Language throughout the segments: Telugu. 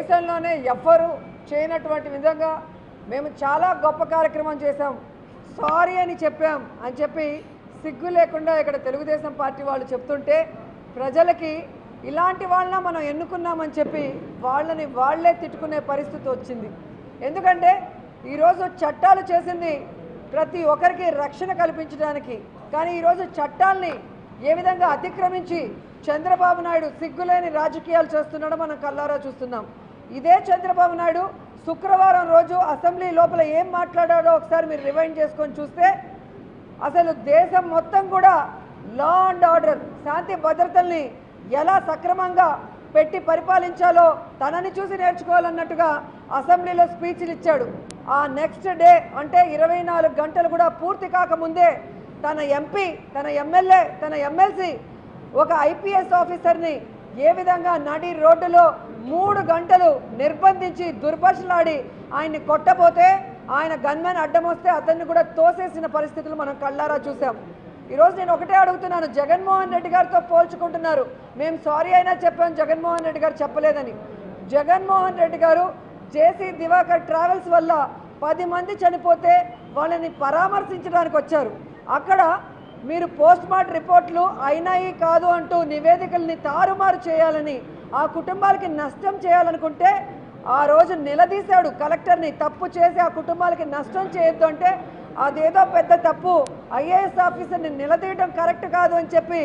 దేశంలోనే ఎవ్వరు చేయనటువంటి విధంగా మేము చాలా గొప్ప కార్యక్రమం చేశాం, సారీ అని చెప్పాం అని చెప్పి సిగ్గు లేకుండా ఇక్కడ తెలుగుదేశం పార్టీ వాళ్ళు చెప్తుంటే ప్రజలకి ఇలాంటి వాళ్ళని మనం ఎన్నుకున్నామని చెప్పి వాళ్ళే తిట్టుకునే పరిస్థితి వచ్చింది. ఎందుకంటే ఈరోజు చట్టాలు చేసింది ప్రతి ఒక్కరికి రక్షణ కల్పించడానికి, కానీ ఈరోజు చట్టాల్ని ఏ విధంగా అతిక్రమించి చంద్రబాబు నాయుడు సిగ్గులేని రాజకీయాలు చేస్తున్నాడో మనం కల్లారా చూస్తున్నాం. ఇదే చంద్రబాబు నాయుడు శుక్రవారం రోజు అసెంబ్లీ లోపల ఏం మాట్లాడాడో ఒకసారి మీరు రివైండ్ చేసుకొని చూస్తే అసలు దేశం మొత్తం కూడా లా అండ్ ఆర్డర్ శాంతి భద్రతల్ని ఎలా సక్రమంగా పెట్టి పరిపాలించాలో తనని చూసి నేర్చుకోవాలన్నట్టుగా అసెంబ్లీలో స్పీచ్లు ఇచ్చాడు. ఆ నెక్స్ట్ డే అంటే 24 గంటలు కూడా పూర్తి కాకముందే తన ఎంపీ, తన ఎమ్మెల్యే, తన ఎమ్మెల్సీ ఒక ఐపీఎస్ ఆఫీసర్ని ఏ విధంగా నడి రోడ్డులో 3 గంటలు నిర్బంధించి దుర్భాషలాడి ఆయన్ని కొట్టబోతే ఆయన గన్మెన్ అడ్డం వస్తే అతన్ని కూడా తోసేసిన పరిస్థితులు మనం కళ్ళారా చూసాం. ఈరోజు నేను ఒకటే అడుగుతున్నాను, జగన్మోహన్ రెడ్డి గారితో పోల్చుకుంటున్నారు. మేము సారీ అయినా చెప్పాం, జగన్మోహన్ రెడ్డి గారు చెప్పలేదని. జగన్మోహన్ రెడ్డి గారు జేసీ దివాకర్ ట్రావెల్స్ వల్ల 10 మంది చనిపోతే వాళ్ళని పరామర్శించడానికి వచ్చారు. అక్కడ మీరు పోస్ట్ మార్టం రిపోర్ట్లు అయినాయి కాదు అంటూ నివేదికల్ని తారుమారు చేయాలని, ఆ కుటుంబాలకి నష్టం చేయాలనుకుంటే ఆ రోజు నిలదీశాడు కలెక్టర్ని. తప్పు చేసి ఆ కుటుంబాలకి నష్టం చేయొద్దు అంటే అదేదో పెద్ద తప్పు, ఐఏఎస్ ఆఫీసర్ని నిలదీయడం కరెక్ట్ కాదు అని చెప్పి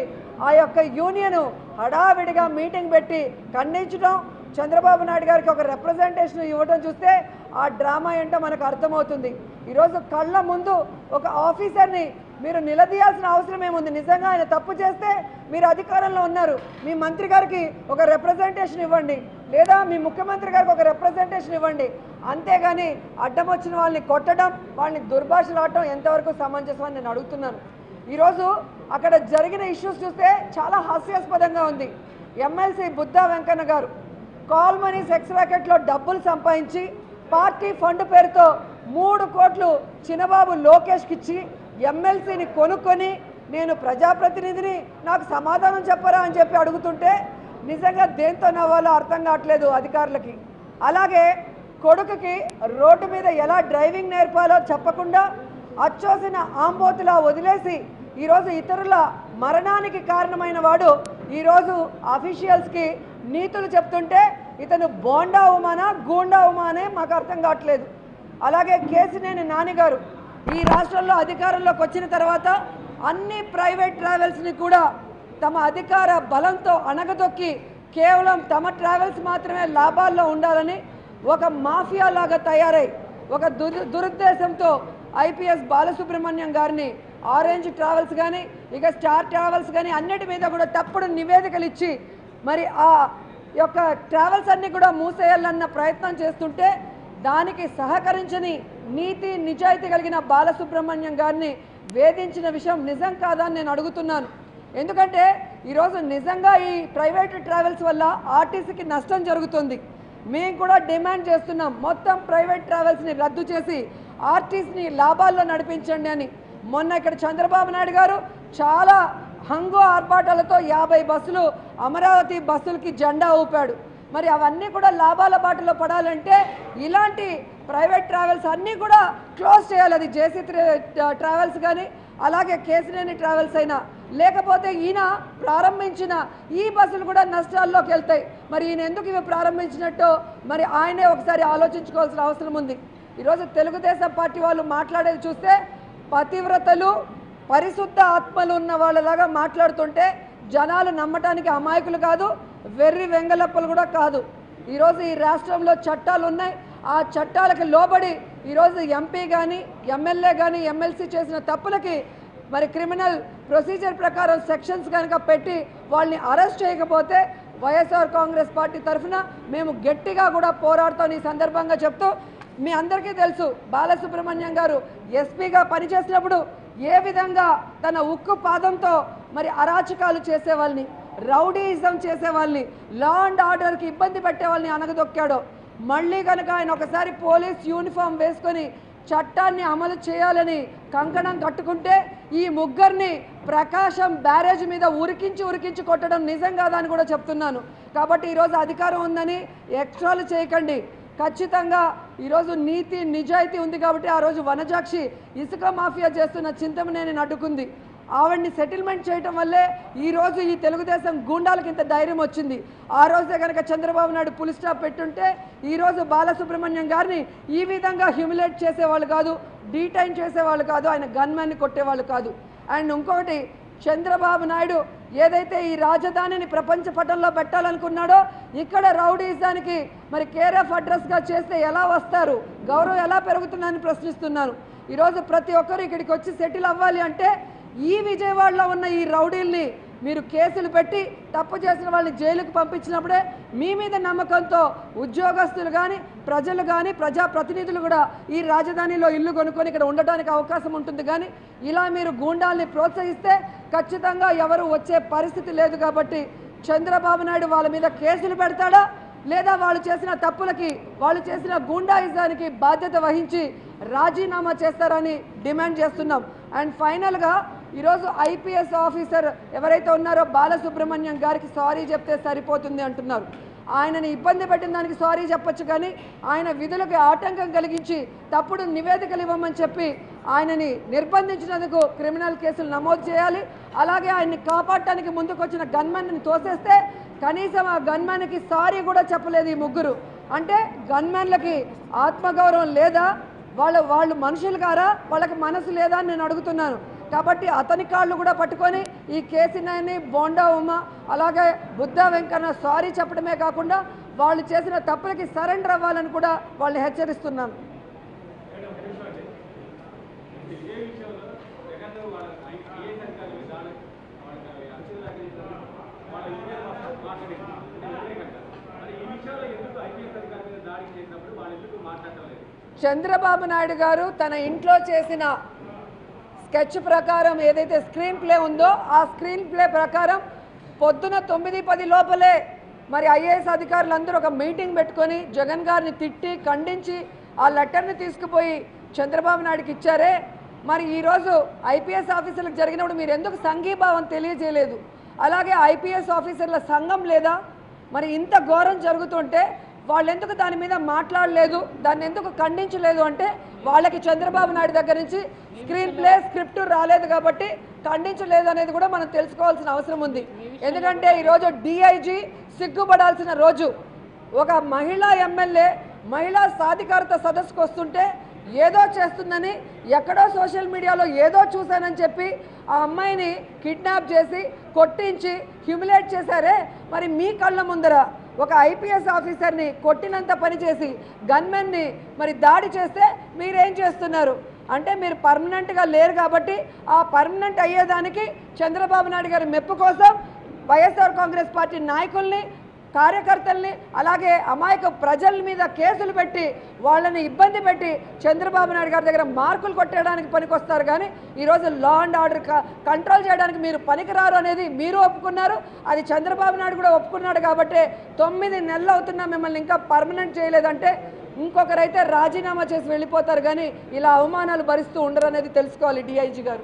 ఆ యొక్క యూనియన్ హడావిడిగా మీటింగ్ పెట్టి ఖండించడం, చంద్రబాబు నాయుడు గారికి ఒక రిప్రజెంటేషన్ ఇవ్వడం చూస్తే ఆ డ్రామా ఏంటో మనకు అర్థమవుతుంది. ఈరోజు కళ్ళ ముందు ఒక ఆఫీసర్ని మీరు నిలదీయాల్సిన అవసరం ఏముంది? నిజంగా ఆయన తప్పు చేస్తే మీరు అధికారంలో ఉన్నారు, మీ మంత్రి గారికి ఒక రిప్రజెంటేషన్ ఇవ్వండి, లేదా మీ ముఖ్యమంత్రి గారికి ఒక రిప్రజెంటేషన్ ఇవ్వండి. అంతేగాని అడ్డం వచ్చిన వాళ్ళని కొట్టడం, వాళ్ళని దుర్భాషలాడటం ఎంతవరకు సమంజసం అని నేను అడుగుతున్నాను. ఈరోజు అక్కడ జరిగిన ఇష్యూస్ చూస్తే చాలా హాస్యాస్పదంగా ఉంది. ఎమ్మెల్సీ బుద్ధా వెంకన్న గారు కాల్ మనీ సెక్స్ ర్యాకెట్లో డబ్బులు సంపాదించి పార్టీ ఫండ్ పేరుతో 3 కోట్లు చిన్నబాబు లోకేష్కి ఇచ్చి ఎమ్మెల్సీని కొనుక్కొని నేను ప్రజాప్రతినిధిని, నాకు సమాధానం చెప్పరా అని చెప్పి అడుగుతుంటే నిజంగా దేంతో నవ్వాలో అర్థం కావట్లేదు అధికారులకి. అలాగే కొడుకుకి రోడ్డు మీద ఎలా డ్రైవింగ్ నేర్పాలో చెప్పకుండా అచ్చోసిన ఆంబోతులా వదిలేసి ఈరోజు ఇతరుల మరణానికి కారణమైన వాడు ఈరోజు అఫీషియల్స్కి నీతులు చెప్తుంటే ఇతను బోండా ఉమానా గూండా ఉమానే మాకు అర్థం కావట్లేదు. అలాగే కేసినేని నాని గారు ఈ రాష్ట్రంలో అధికారంలోకి వచ్చిన తర్వాత అన్ని ప్రైవేట్ ట్రావెల్స్ని కూడా తమ అధికార బలంతో అణగదొక్కి కేవలం తమ ట్రావెల్స్ మాత్రమే లాభాల్లో ఉండాలని ఒక మాఫియా లాగా తయారై ఒక దురుద్దేశంతో ఐపీఎస్ బాలసుబ్రహ్మణ్యం గారిని ఆరెంజ్ ట్రావెల్స్ కానీ ఇక స్టార్ ట్రావెల్స్ కానీ అన్నిటి మీద కూడా తప్పుడు నివేదికలు ఇచ్చి మరి ఆ యొక్క ట్రావెల్స్ అన్నీ కూడా మూసేయాలన్న ప్రయత్నం చేస్తుంటే దానికి సహకరించని నీతి నిజాయితీ కలిగిన బాలసుబ్రహ్మణ్యం గారిని వేధించిన విషయం నిజం కాదా అని నేను అడుగుతున్నాను. ఎందుకంటే ఈరోజు నిజంగా ఈ ప్రైవేట్ ట్రావెల్స్ వల్ల ఆర్టీసీకి నష్టం జరుగుతుంది. మేము కూడా డిమాండ్ చేస్తున్నాం, మొత్తం ప్రైవేట్ ట్రావెల్స్ని రద్దు చేసి ఆర్టీసీని లాభాల్లో నడిపించండి అని. మొన్న ఇక్కడ చంద్రబాబు నాయుడు గారు చాలా హంగు ఆర్భాటాలతో 50 బస్సులు అమరావతి బస్సులకి జెండా ఊపాడు. మరి అవన్నీ కూడా లాభాల బాటలో పడాలంటే ఇలాంటి ప్రైవేట్ ట్రావెల్స్ అన్నీ కూడా క్లోజ్ చేయాలి. అది జేసీ ట్రావెల్స్ కానీ అలాగే కేసినేని ట్రావెల్స్ అయినా, లేకపోతే ఈయన ప్రారంభించిన ఈ బస్సులు కూడా నష్టాల్లోకి వెళ్తాయి. మరి ఈయన ఎందుకు ఇవి ప్రారంభించినట్టు మరి ఆయనే ఒకసారి ఆలోచించుకోవాల్సిన అవసరం ఉంది. ఈరోజు తెలుగుదేశం పార్టీ వాళ్ళు మాట్లాడేది చూస్తే పతివ్రతలు పరిశుద్ధ ఆత్మలు ఉన్న వాళ్ళలాగా మాట్లాడుతుంటే జనాలు నమ్మటానికి అమాయకులు కాదు, వెర్రి వెంగలప్పలు కూడా కాదు. ఈరోజు ఈ రాష్ట్రంలో చట్టాలు ఉన్నాయి, ఆ చట్టాలకు లోబడి ఈరోజు ఎంపీ కానీ ఎమ్మెల్యే కానీ ఎమ్మెల్సీ చేసిన తప్పులకి మరి క్రిమినల్ ప్రొసీజర్ ప్రకారం సెక్షన్స్ కనుక పెట్టి వాళ్ళని అరెస్ట్ చేయకపోతే వైఎస్ఆర్ కాంగ్రెస్ పార్టీ తరఫున మేము గట్టిగా కూడా పోరాడుతాం. ఈ సందర్భంగా చెప్తూ మీ అందరికీ తెలుసు బాలసుబ్రహ్మణ్యం గారు ఎస్పీగా పనిచేసినప్పుడు ఏ విధంగా తన ఉక్కు పాదంతో మరి అరాచకాలు చేసేవాళ్ళని, రౌడీయిజం చేసేవాళ్ళని, లా అండ్ ఆర్డర్కి ఇబ్బంది పెట్టే వాళ్ళని అనగదొక్కాడో, మళ్ళీ కనుక ఆయన ఒకసారి పోలీస్ యూనిఫామ్ వేసుకొని చట్టాన్ని అమలు చేయాలని కంకణం కట్టుకుంటే ఈ ముగ్గురిని ప్రకాశం బ్యారేజ్ మీద ఉరికించి కొట్టడం నిజం కాదా అని కూడా చెప్తున్నాను. కాబట్టి ఈరోజు అధికారం ఉందని ఎక్స్ట్రాలు చేయకండి. ఖచ్చితంగా ఈరోజు నీతి నిజాయితీ ఉంది కాబట్టి ఆ రోజు వనజాక్షి ఇసుక మాఫియా చేస్తున్న చింతమనేని అడ్డుకుంది. ఆవిడ్ని సెటిల్మెంట్ చేయటం వల్లే ఈరోజు ఈ తెలుగుదేశం గూండాలకి ఇంత ధైర్యం వచ్చింది. ఆ రోజే కనుక చంద్రబాబు నాయుడు పులి స్టాప్ పెట్టుంటే ఈరోజు బాలసుబ్రహ్మణ్యం గారిని ఈ విధంగా హ్యూమిలేట్ చేసేవాళ్ళు కాదు, డీటైన్ చేసేవాళ్ళు కాదు, ఆయన గన్మెన్ని కొట్టేవాళ్ళు కాదు. అండ్ ఇంకొకటి, చంద్రబాబు నాయుడు ఏదైతే ఈ రాజధానిని ప్రపంచ పటంలో పెట్టాలనుకున్నాడో ఇక్కడ రౌడీజానికి మరి కేర్ ఆఫ్ అడ్రస్గా చేస్తే ఎలా వస్తారు, గౌరవం ఎలా పెరుగుతుందని ప్రశ్నిస్తున్నాను. ఈరోజు ప్రతి ఒక్కరు ఇక్కడికి వచ్చి సెటిల్ అవ్వాలి అంటే ఈ విజయవాడలో ఉన్న ఈ రౌడీల్ని మీరు కేసులు పెట్టి తప్పు చేసిన వాళ్ళని జైలుకు పంపించినప్పుడే మీ మీద నమ్మకంతో ఉద్యోగస్తులు కానీ ప్రజలు కానీ ప్రజాప్రతినిధులు కూడా ఈ రాజధానిలో ఇల్లు కొనుక్కొని ఇక్కడ ఉండడానికి అవకాశం ఉంటుంది. కానీ ఇలా మీరు గూండాల్ని ప్రోత్సహిస్తే ఖచ్చితంగా ఎవరు వచ్చే పరిస్థితి లేదు. కాబట్టి చంద్రబాబు నాయుడు వాళ్ళ మీద కేసులు పెడతాడా లేదా వాళ్ళు చేసిన తప్పులకి వాళ్ళు చేసిన గూండాయిజానికి బాధ్యత వహించి రాజీనామా చేస్తారని డిమాండ్ చేస్తున్నాం. అండ్ ఫైనల్గా ఈరోజు ఐపీఎస్ ఆఫీసర్ ఎవరైతే ఉన్నారో బాలసుబ్రహ్మణ్యం గారికి సారీ చెప్తే సరిపోతుంది అంటున్నారు. ఆయనని ఇబ్బంది పెట్టిన దానికి సారీ చెప్పొచ్చు, కానీ ఆయన విధులకు ఆటంకం కలిగించి తప్పుడు నివేదికలు ఇవ్వమని చెప్పి ఆయనని నిర్బంధించినందుకు క్రిమినల్ కేసులు నమోదు చేయాలి. అలాగే ఆయన్ని కాపాడటానికి ముందుకొచ్చిన గన్మెన్ని తోసేస్తే కనీసం ఆ గన్మెన్కి సారీ కూడా చెప్పలేదు ఈ ముగ్గురు. అంటే గన్మెన్లకి ఆత్మగౌరవం లేదా, వాళ్ళు మనుషులు కారా, వాళ్ళకి మనసు లేదా అని నేను అడుగుతున్నాను. కాబట్టి అతని కాళ్ళు కూడా పట్టుకొని ఈ కేసీనాయని, బోండా ఉమ్మ, అలాగే బుద్ధా వెంకన్న సారీ చెప్పడమే కాకుండా వాళ్ళు చేసిన తప్పులకి సరెండర్ అవ్వాలని కూడా వాళ్ళని హెచ్చరిస్తున్నాను. చంద్రబాబు నాయుడు గారు తన ఇంట్లో చేసిన స్కెచ్ ప్రకారం ఏదైతే స్క్రీన్ ప్లే ఉందో ఆ స్క్రీన్ ప్లే ప్రకారం పొద్దున 9-10 లోపలే మరి ఐఏఎస్ అధికారులందరూ ఒక మీటింగ్ పెట్టుకొని జగన్ గారిని తిట్టి ఖండించి ఆ లెటర్ని తీసుకుపోయి చంద్రబాబు నాయుడుకి ఇచ్చారే. మరి ఈరోజు ఐపీఎస్ ఆఫీసర్లకు జరిగినప్పుడు మీరు ఎందుకు సంఘీభావం తెలియజేయలేదు? అలాగే ఐపీఎస్ ఆఫీసర్ల సంఘం లేదా? మరి ఇంత ఘోరం జరుగుతుంటే వాళ్ళు ఎందుకు దాని మీద మాట్లాడలేదు, దాన్ని ఎందుకు ఖండించలేదు? అంటే వాళ్ళకి చంద్రబాబు నాయుడు దగ్గర నుంచి స్క్రీన్ ప్లే స్క్రిప్ట్ రాలేదు కాబట్టి ఖండించలేదు అనేది కూడా మనం తెలుసుకోవాల్సిన అవసరం ఉంది. ఎందుకంటే ఈరోజు డిఐజీ సిగ్గుపడాల్సిన రోజు. ఒక మహిళా ఎమ్మెల్యే మహిళా సాధికారత సదస్సుకు వస్తుంటే ఏదో చేస్తుందని ఎక్కడో సోషల్ మీడియాలో ఏదో చూశానని చెప్పి ఆ అమ్మాయిని కిడ్నాప్ చేసి కొట్టించి హ్యూమిలేట్ చేశారే. మరి మీ కళ్ళ ముందర ఒక ఐపీఎస్ ఆఫీసర్ని కొట్టినంత పనిచేసి గన్మెన్ని మరి దాడి చేస్తే మీరేం చేస్తున్నారు? అంటే మీరు పర్మనెంట్గా లేరు కాబట్టి ఆ పర్మనెంట్ అయ్యేదానికి చంద్రబాబు నాయుడు గారి మెప్పు కోసం వైఎస్ఆర్ కాంగ్రెస్ పార్టీ నాయకుల్ని, కార్యకర్తల్ని, అలాగే అమాయక ప్రజల మీద కేసులు పెట్టి వాళ్ళని ఇబ్బంది పెట్టి చంద్రబాబు నాయుడు గారి దగ్గర మార్కులు కొట్టడానికి పనికొస్తారు. కానీ ఈరోజు లా అండ్ ఆర్డర్ కంట్రోల్ చేయడానికి మీరు పనికిరారు అనేది మీరు ఒప్పుకున్నారు, అది చంద్రబాబు నాయుడు కూడా ఒప్పుకున్నాడు. కాబట్టి 9 నెలలు అవుతున్నా మిమ్మల్ని ఇంకా పర్మనెంట్ చేయలేదంటే ఇంకొకరైతే రాజీనామా చేసి వెళ్ళిపోతారు, కానీ ఇలా అవమానాలు భరిస్తూ ఉండరు అనేది తెలుసుకోవాలి డిఐజీ గారు.